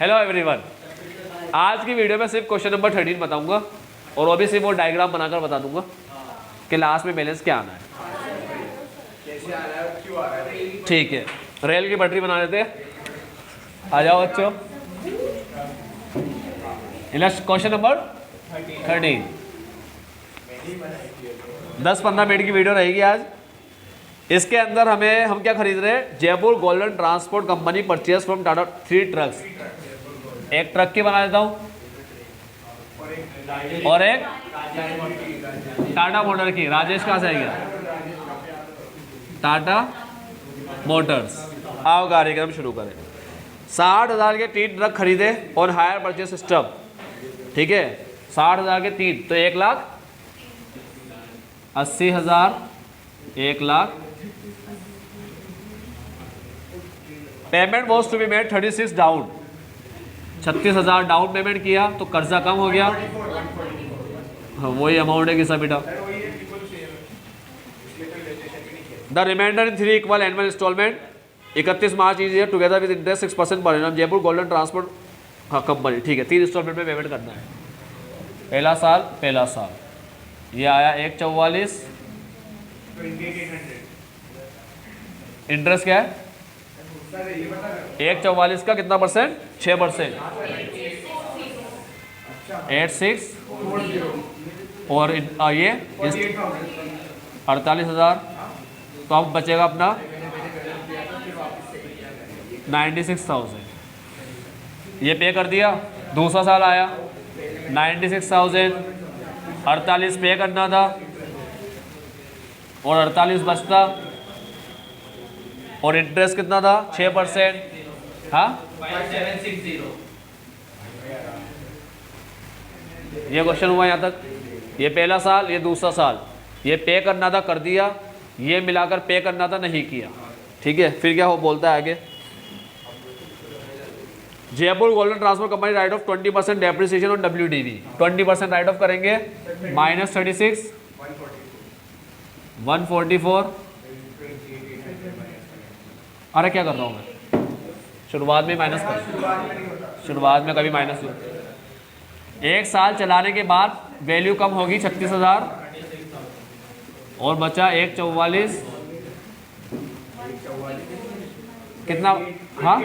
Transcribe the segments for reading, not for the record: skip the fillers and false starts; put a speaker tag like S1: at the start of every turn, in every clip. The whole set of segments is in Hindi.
S1: हेलो एवरीवन, आज की वीडियो में सिर्फ क्वेश्चन नंबर 13 बताऊंगा और वो भी सिर्फ वो डायग्राम बनाकर बता दूंगा कि लास्ट में बैलेंस क्या आना है।
S2: कैसे आ रहा है, क्यों आ रहा है।
S1: ठीक है, रेल की पटरी बना लेते हैं। आ जाओ बच्चों, क्वेश्चन नंबर 13। 10-15 मिनट की वीडियो रहेगी आज। इसके अंदर हम क्या खरीद रहे हैं? Jaipur golden transport company purchase from Tata 3 trucks. एक ट्रक की बना देता हूँ और एक टाटा मोटर की। राजेश कहाँ से आएगा? टाटा मोटर्स। आओ कार्यक्रम शुरू करें। 60,000 के 3 ट्रक खरीदे और हायर परचेज सिस्टम। ठीक है, 60,000 के 3 तो 1,80,000, 1,00,000। Payment was to be made 36 down. 36,000 down payment किया तो कर्जा कम हो गया। हाँ, वही अमाउंट है किसा बेटा। The reminder in 3 equal annual installment 31 March is year together with interest 6% per annum Jaipur golden transport company. ठीक है, 3 इंस्टॉलमेंट में पेमेंट करना है। पहला साल ये आया 1,44। इंटरेस्ट क्या है? 1,44 का कितना परसेंट? 6%। 86 और ये 48,000। तो अब बचेगा अपना 96,000। ये पे कर दिया। दूसरा साल आया 96,000, 48 पे करना था और 48 बचता और इंटरेस्ट कितना था? 6%। हाँ, 5760। ये क्वेश्चन हुआ यहाँ तक। ये पहला साल, ये दूसरा साल। ये पे करना था, कर दिया। ये मिलाकर पे करना था, नहीं किया। ठीक है, फिर क्या हो बोलता है आगे? Jaipur golden transport company right of 20% depreciation on WDV। 20% right of करेंगे। -36, 144। अरे क्या कर रहा हूँ मैं? शुरुआत में माइनस कर, शुरुआत में कभी माइनस नहीं। 1 साल चलाने के बाद वैल्यू कम होगी 36,000 और बचा 1,44। कितना? हाँ,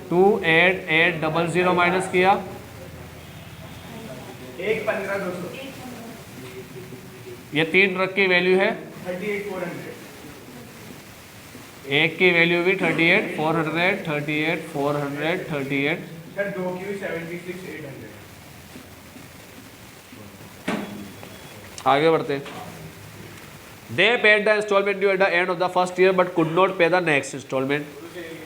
S1: 28800 माइनस किया
S2: 1,15,200।
S1: ये 3 ट्रक की वैल्यू है।
S2: 38,400।
S1: एक की वैल्यू भी 38,400, 38,400, 38।
S2: सर 2 की 76,800।
S1: आगे बढ़ते। They paid the installment due at the end of the first year but could not pay the next installment.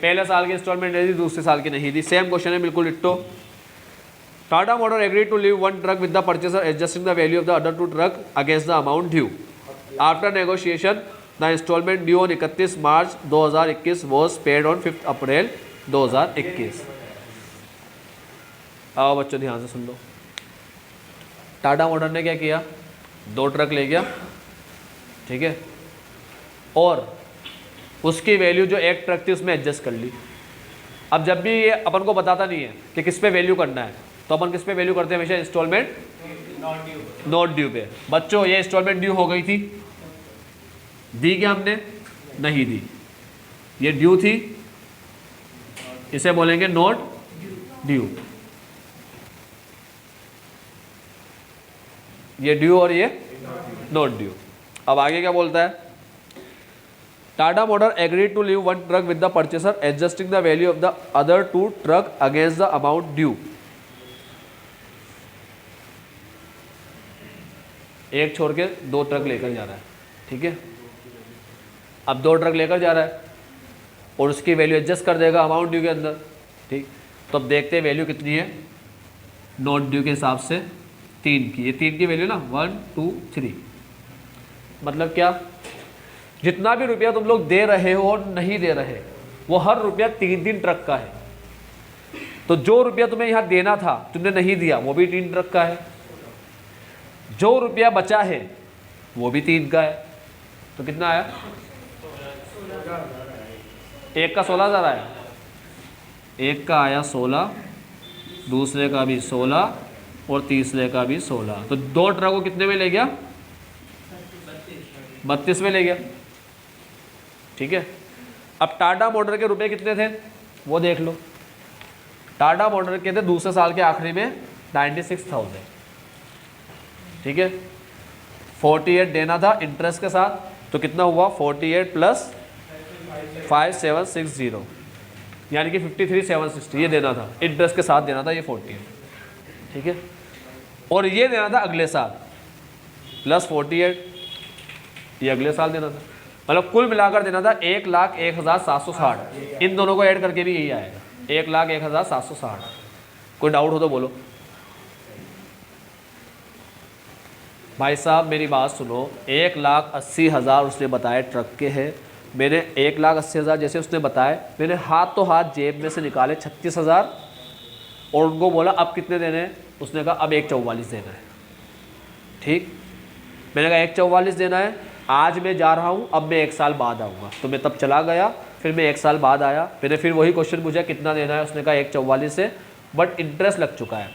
S1: पहले साल की इंस्टॉलमेंट दे दी, दूसरे साल की नहीं दी। सेम क्वेश्चन है, बिल्कुल ditto. Tata motor agree to leave 1 truck with the purchaser adjusting the value of the other 2 truck against the amount due. After negotiation the installment due on 31 March 2021 was paid on 5 April 2021। आओ बच्चों ध्यान से सुन लो। टाटा मोटर ने क्या किया? 2 ट्रक ले गया। ठीक है, और उसकी वैल्यू जो 1 ट्रक थी उसमें एडजस्ट कर ली। अब जब भी ये अपन को बताता नहीं है कि किस पे वैल्यू करना है, तो अपन किस पे वैल्यू करते हैं? हमेशा इंस्टॉलमेंट नॉट ड्यू पे। बच्चों ये इंस्टॉलमेंट ड्यू हो गई थी, दी क्या हमने? नहीं दी। ये ड्यू थी, इसे बोलेंगे नॉट ड्यू। ये ड्यू और ये नॉट ड्यू। अब आगे क्या बोलता है? Tata motor agreed to leave 1 truck with the purchaser adjusting the value of the other 2 truck against the amount due. एक छोड़ के 2 ट्रक लेकर जा रहा है। ठीक है, अब 2 ट्रक लेकर जा रहा है और उसकी वैल्यू एडजस्ट कर देगा अमाउंट ड्यू के अंदर। ठीक, तो अब देखते हैं वैल्यू कितनी है नॉट ड्यू के हिसाब से। 3 की, ये 3 की वैल्यू ना 1 2 3। मतलब क्या? जितना भी रुपया तुम लोग दे रहे हो और नहीं दे रहे, वो हर रुपया 3 ट्रक का है। तो जो रुपया तुम्हें यहाँ देना था तुमने नहीं दिया, वो भी 3 ट्रक का है। जो रुपया बचा है वो भी 3 का है। तो कितना आया? एक का 16,000 आया। एक का आया 16, दूसरे का भी 16 और तीसरे का भी 16। तो 2 ट्रक को कितने में ले गया? 32 में ले गया। ठीक है। अब टाटा मोटर के रुपए कितने थे वो देख लो। टाटा मोटर के थे दूसरे साल के आखिरी में 96,000। ठीक है। 48 देना था इंटरेस्ट के साथ, तो कितना हुआ? 48 प्लस 5760 यानी कि 53,760 ये देना था, इंटरेस्ट के साथ देना था ये 48। ठीक है। और ये देना था अगले साल प्लस 48 ये अगले साल देना था। मतलब कुल मिलाकर देना था 1,01,760। इन दोनों को ऐड करके भी यही आएगा 1,01,760। कोई डाउट हो तो बोलो। भाई साहब मेरी बात सुनो, 1,80,000 उसने बताए ट्रक के हैं। मैंने 1,80,000 जैसे उसने बताए, मैंने हाथ तो हाथ जेब में से निकाले 36,000 और उनको बोला अब कितने देने हैं? उसने कहा अब 1,44 देना है। ठीक, मैंने कहा 1,44 देना है, आज मैं जा रहा हूँ, अब मैं 1 साल बाद आऊँगा। तो मैं तब चला गया, फिर मैं 1 साल बाद आया, मैंने फिर वही क्वेश्चन पूछा कितना देना है? उसने कहा 1,44 है, बट इंटरेस्ट लग चुका है।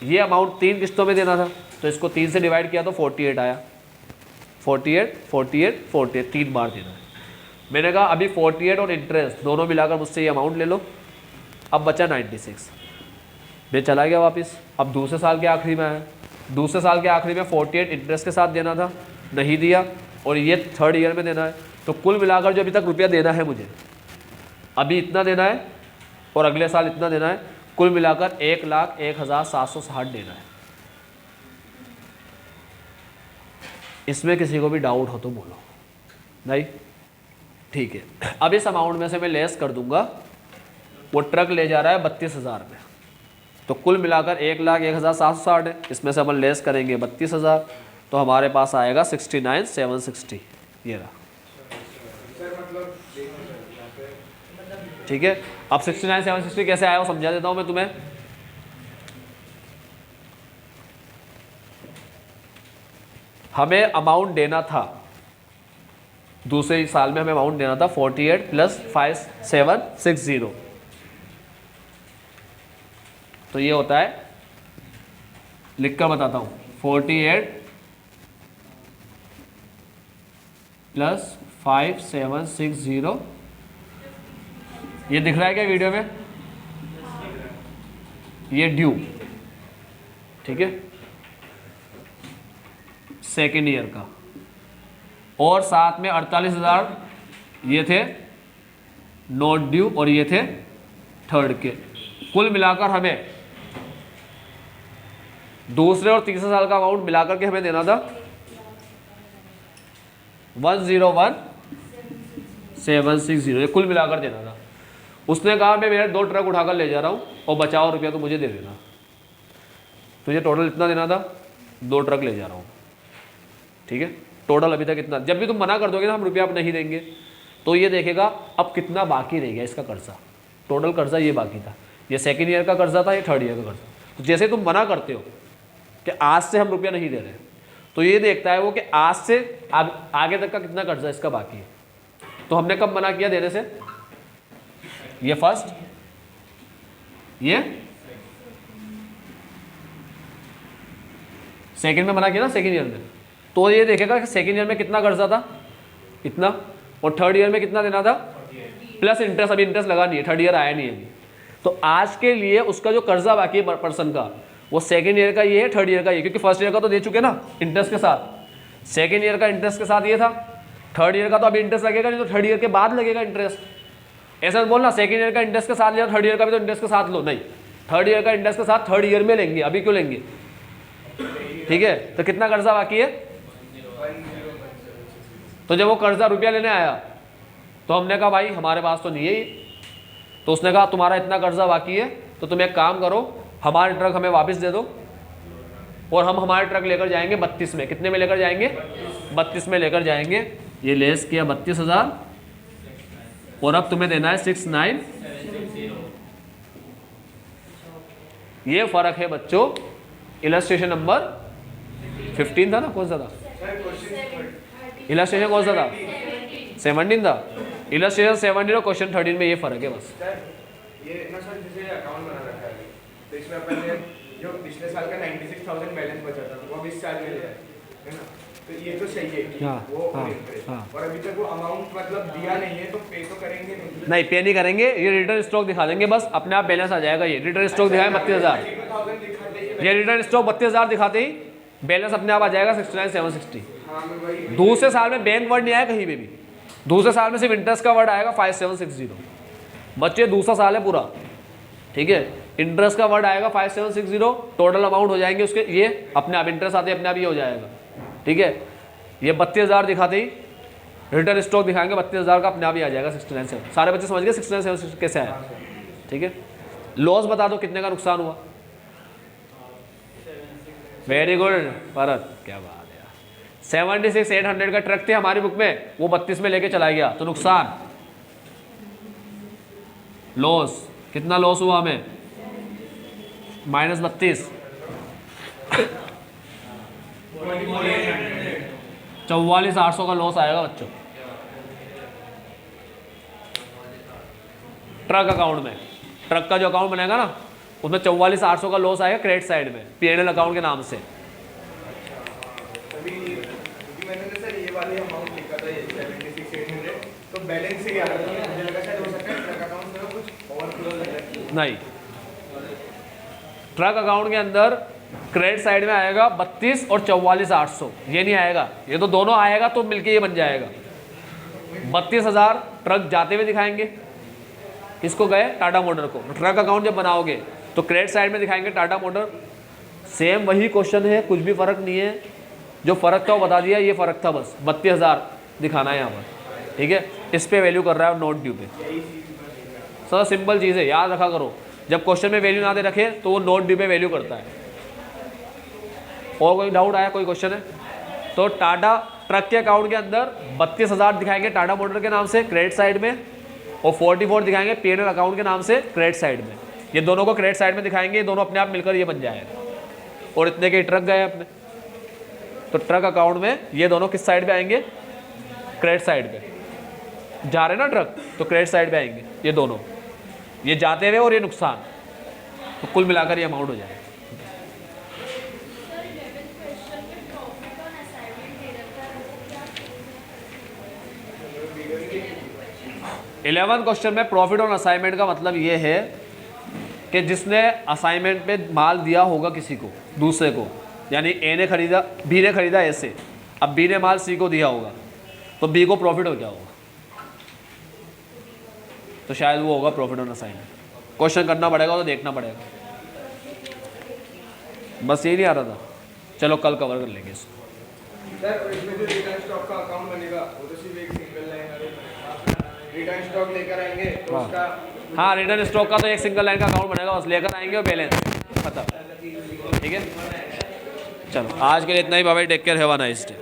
S1: ये अमाउंट 3 किस्तों में देना था, तो इसको 3 से डिवाइड किया तो 48 आया। 48, 48, 48 3 बार देना है। मैंने कहा अभी 48 और इंटरेस्ट दोनों मिलाकर मुझसे ये अमाउंट ले लो। अब बचा 96। मैं चला गया वापस। अब दूसरे साल के आखिरी में आया। दूसरे साल के आखिरी में 48 इंटरेस्ट के साथ देना था, नहीं दिया, और ये 3rd ईयर में देना है। तो कुल मिलाकर जो अभी तक रुपया देना है मुझे, अभी इतना देना है और अगले साल इतना देना है, कुल मिलाकर 1,01,760 देना है। इसमें किसी को भी डाउट हो तो बोलो। नहीं? ठीक है। अब इस अमाउंट में से मैं लेस कर दूंगा, वो ट्रक ले जा रहा है 32,000 में, तो कुल मिलाकर 1,01,760 है। इसमें से अपन लेस करेंगे 32,000, तो हमारे पास आएगा 69,760। ये रहा। ठीक है। अब 69,760 कैसे आया वो समझा देता हूँ मैं तुम्हें। हमें अमाउंट देना था, दूसरे साल में हमें अमाउंट देना था 48 प्लस 5760। तो ये होता है, लिख कर बताता हूँ, 48 प्लस 5760। ये दिख रहा है क्या वीडियो में? ये ड्यू। ठीक है, 2nd ईयर का, और साथ में 48,000 ये थे नॉट ड्यू और ये थे 3rd के। कुल मिलाकर हमें दूसरे और तीसरे साल का अमाउंट मिलाकर के हमें देना था 101,760। ये कुल मिलाकर देना था। उसने कहा मैं मेरे 2 ट्रक उठाकर ले जा रहा हूँ और बचा हुआ रुपया तो मुझे दे देना। तो ये टोटल इतना देना था, 2 ट्रक ले जा रहा हूँ। ठीक है, टोटल अभी तक इतना। जब भी तुम मना कर दोगे ना हम रुपया अब नहीं देंगे, तो ये देखेगा अब कितना बाकी रह गया इसका कर्जा। टोटल कर्जा ये बाकी था, ये 2nd ईयर का कर्जा था, ये 3rd ईयर का कर्जा। तो जैसे तुम मना करते हो कि आज से हम रुपया नहीं दे रहे, तो ये देखता है वो कि आज से आगे तक का कितना कर्जा इसका बाकी है। तो हमने कब मना किया देने से? ये फर्स्ट, ये 2nd में मना किया ना, 2nd ईयर में। तो ये देखेगा कि 2nd ईयर में कितना कर्जा था, इतना, और 3rd ईयर में कितना देना था प्लस इंटरेस्ट। अभी इंटरेस्ट लगा नहीं है, 3rd ईयर आया नहीं है अभी। तो आज के लिए उसका जो कर्जा बाकी है पर्सन का, वो 2nd ईयर का ये है, 3rd ईयर का ये, क्योंकि 1st ईयर का तो दे चुके ना इंटरेस्ट के साथ। 2nd ईयर का इंटरेस्ट के साथ ये था, 3rd ईयर का तो अभी इंटरेस्ट लगेगा नहीं, तो 3rd ईयर के बाद लगेगा इंटरेस्ट। ऐसा बोलना 2nd ईयर का इंटरेस्ट के साथ लिया, 3rd ईयर का भी तो इंटरेस्ट के साथ लो, नहीं, 3rd ईयर का इंटरेस्ट के साथ 3rd ईयर में लेंगे, अभी क्यों लेंगे? ठीक है। तो कितना कर्जा बाकी है? तो जब वो कर्जा रुपया लेने आया तो हमने कहा भाई हमारे पास तो नहीं है ये। तो उसने कहा तुम्हारा इतना कर्जा बाकी है, तो तुम एक काम करो, हमारे ट्रक हमें वापस दे दो और हम हमारे ट्रक लेकर जाएंगे 32 में। कितने में लेकर जाएंगे? 32 में लेकर जाएंगे। ये लेस किया 32,000 और अब तुम्हें देना है 69। ये फर्क है बच्चों। इलस्ट्रेशन नंबर 15 था ना, कौन सा था? इलस्ट्रेशन कौन सा था? 17 था। इलस्ट्रेशन 17 और क्वेश्चन 13 में ये फ़र्क है बस।
S2: सर ये ना सर जैसे अकाउंट बना रखा है तो इसमें अपन ने जो पिछले साल का 96,000 बैलेंस बचा था वो अब इस साल में लिया है ना, तो ये तो सही है कि
S1: हाँ,
S2: वो
S1: हाँ,
S2: interest।
S1: हाँ।
S2: और अभी तक वो अमाउंट मतलब दिया नहीं है तो पे तो करेंगे नहीं।
S1: नहीं, पे नहीं करेंगे, ये रिटर्न स्टॉक दिखा देंगे बस, अपने आप बैलेंस आ जाएगा। ये रिटर्न स्टॉक दिखाएं 32,000,
S2: 1000 दिखाते ही
S1: ये रिटर्न स्टॉक 32,000 दिखाते ही बैलेंस अपने आप आ जाएगा 69,760।
S2: हाँ मैं वही
S1: दूसरे साल में बैंक वर्ड नहीं आया कहीं पे भी, दूसरे साल में सिर्फ इंटरेस्ट का वर्ड आएगा 5760। बच्चे दूसरा साल है पूरा, ठीक है, इंटरेस्ट का वर्ड आएगा 5760, टोटल अमाउंट हो जाएंगे उसके, ये अपने आप इंटरेस्ट आते अपने आप ही हो जाएगा, ठीक है। ये 32,000 दिखाते ही रिटर्न स्टॉक दिखाएंगे 32,000 का, अपने आप ही आ जाएगा 69,760। सारे बच्चे समझ गए 69,760 कैसे आया, ठीक है। लॉस बता दो कितने का नुकसान हुआ। वेरी गुड भरत, क्या बात है यार। 76,800 का ट्रक थे हमारी बुक में, वो 32 में लेके चला गया, तो नुकसान, लॉस कितना लॉस हुआ हमें, -32, 44,800 का लॉस आएगा बच्चों ट्रक अकाउंट में। ट्रक का जो अकाउंट बनेगा ना उसमें 44,800 का लॉस आएगा क्रेडिट साइड में, P&L अकाउंट के नाम से।
S2: अभी क्योंकि मैंने ना सर ये वाली अमाउंट लिखा था ये 76,800 तो बैलेंस से ही आ रहा था, मुझे लगा शायद हो सकता है ट्रक अकाउंट में कुछ और क्लोज लग रहा है।
S1: नहीं, ट्रक अकाउंट के अंदर क्रेडिट साइड में आएगा 32 और 44,800, ये नहीं आएगा, ये तो दोनों आएगा तो मिलके ये बन जाएगा 32,000। ट्रक जाते हुए दिखाएंगे, किसको गए, टाटा मोटर को। ट्रक अकाउंट जब बनाओगे तो क्रेडिट साइड में दिखाएंगे टाटा मोटर। सेम वही क्वेश्चन है, कुछ भी फर्क नहीं है, जो फर्क था वो बता दिया, ये फर्क था बस, 32,000 दिखाना है यहाँ पर, ठीक है। इस पे वैल्यू कर रहा है नोट ड्यू पे, सर सिंपल चीज़ है, याद रखा करो। जब क्वेश्चन में वैल्यू ना दे रखे तो वो नोट ड्यू पे वैल्यू करता है। और कोई डाउट आया, कोई क्वेश्चन है तो टाटा ट्रक के अकाउंट के अंदर 32,000 दिखाएंगे टाटा मोटर के नाम से क्रेडिट साइड में, और 44 दिखाएंगे P&L अकाउंट के नाम से क्रेडिट साइड में। ये दोनों को क्रेडिट साइड में दिखाएंगे, ये दोनों अपने आप मिलकर ये बन जाएगा। और इतने के ट्रक गए अपने, तो ट्रक अकाउंट में ये दोनों किस साइड पे आएंगे, क्रेडिट साइड पे जा रहे ना ट्रक, तो क्रेडिट साइड पे आएंगे ये दोनों, ये जाते हुए और ये नुकसान, तो कुल मिलाकर ये अमाउंट हो जाएगा। 11 क्वेश्चन में प्रॉफिट ऑन असाइनमेंट का मतलब ये है कि जिसने असाइनमेंट पे माल दिया होगा किसी को, दूसरे को, यानी ए ने खरीदा, बी ने खरीदा ए से, अब बी ने माल सी को दिया होगा, तो बी को प्रॉफिट हो क्या होगा, तो शायद वो होगा प्रॉफिट ऑन असाइनमेंट। क्वेश्चन करना पड़ेगा तो देखना पड़ेगा, बस यही नहीं आ रहा था। चलो कल कवर कर लेंगे इसको।
S2: सर और इसमें जो रिटर्न स्टॉक का अकाउंट बनेगा वो तो सिर्फ एक सिंगल लाइन है, रिटर्न स्टॉक लेकर आएंगे तो
S1: हाँ।
S2: उसका
S1: हाँ, रिटर्न स्टॉक का तो एक सिंगल लाइन का अकाउंट बनेगा, बस लेकर आएंगे और बैलेंस खत्म, ठीक है। चलो आज के लिए इतना ही, bye, take care, have a nice day.